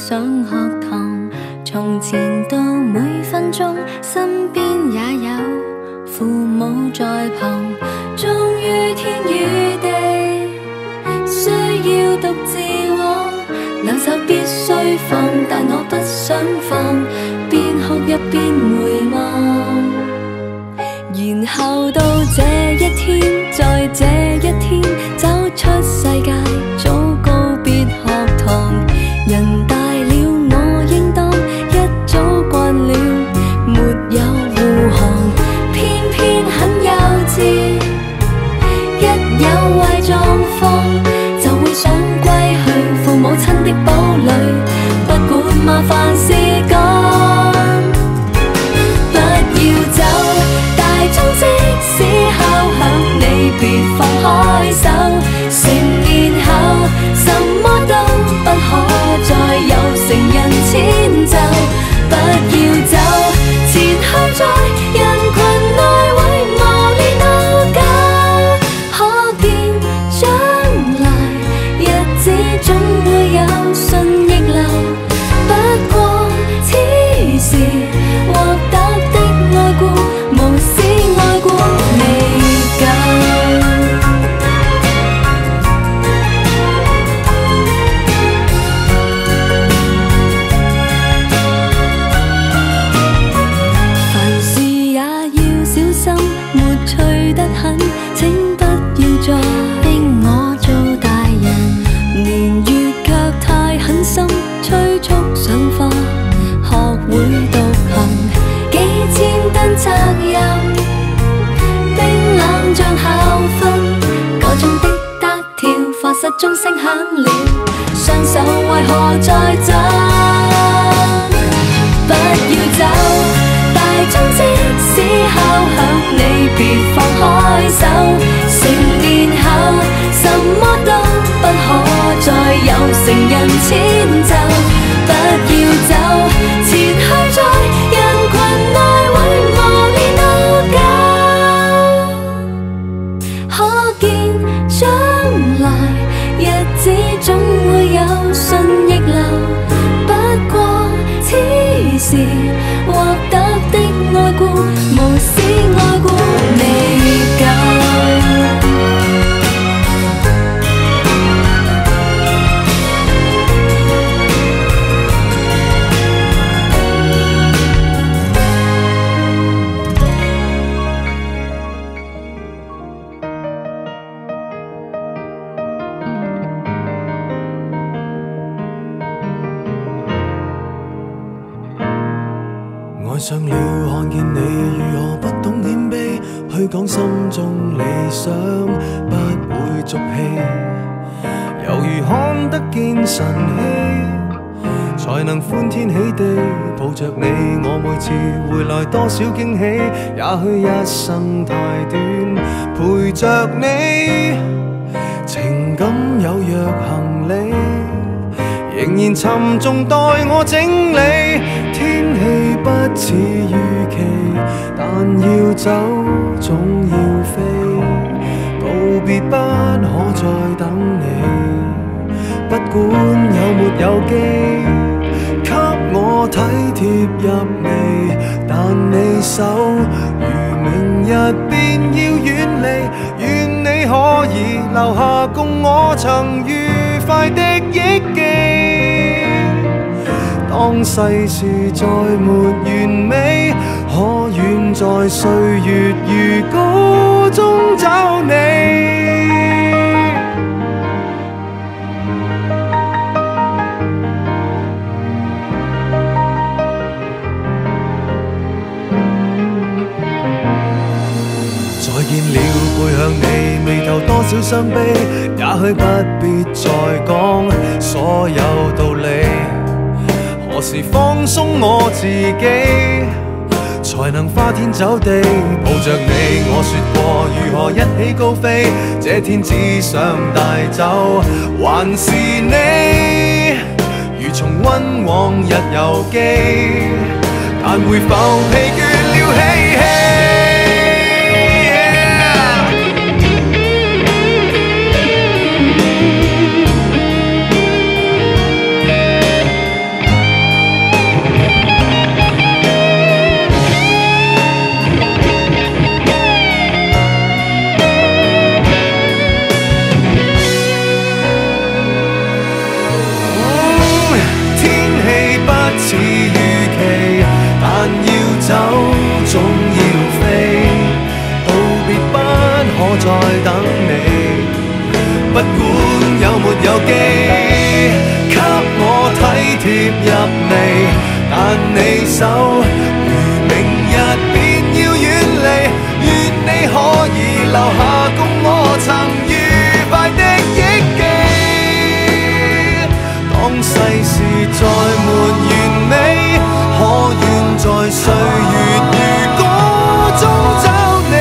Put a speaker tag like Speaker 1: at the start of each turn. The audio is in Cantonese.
Speaker 1: 上學堂，從前到每分鐘，身邊也有父母在旁。終於天與地，需要獨自往，兩手必須放，但我不想放，邊哭一邊回望。然後到這一天，在這一天走出世界，早告別學堂。人大了，我應當一早慣了，沒有護航，偏偏很幼稚。一有壞狀況，就會想歸去父母親的堡壘，不管麻煩事幹，不要走。大鐘即使敲響，你別放開手。成年後，什麼都不可再有成人遷就。不要走，前去在人群內會磨練到久。可見將來日子總會有順逆流，不過此時獲得的愛顧，無使愛顧未夠。凡事也要小心，沒趣得很，請不要再逼我做大人。年月卻太狠心，催促上課，學會獨行，幾千噸責任，冰冷像校訓，個鐘的得跳，課室鐘聲響了，雙手為何在震？不要走，大鐘即使敲響，你別放開手。成年後，什麼都不可再有成人遷就。不要走，前去在人群內會磨練到久。可見將來日子總會有順逆流，不過此時獲得的愛顧，無使愛顧未夠。
Speaker 2: 愛上了看見你如何不懂謙卑，去講心中理想，不會俗氣，猶如看得見晨曦，才能歡天喜地抱着你。我每次回來多少驚喜，也許一生太短，陪着你，情感有若行李，仍然沉重待我整理。天氣不似預期，但要走總要飛，告別不可再等你，不管有沒有機，給我體貼入微，但你手如明日便要遠離，願你可以留下共我曾愉快的憶記。當世事再沒完美，可願在歲月如歌中找你。再見了，背向你，眉頭多少傷悲，也許不必再講所有道理。何時放鬆我自己，才能花天酒地抱着你？我說過如何一起高飛，這天只想帶走還是你，如重溫往日遊記，但會否疲倦了嬉戲？手，如明日便要遠離，願你可以留下共我曾愉快的憶記。當世事再沒完美，可願在歲月如歌中找你。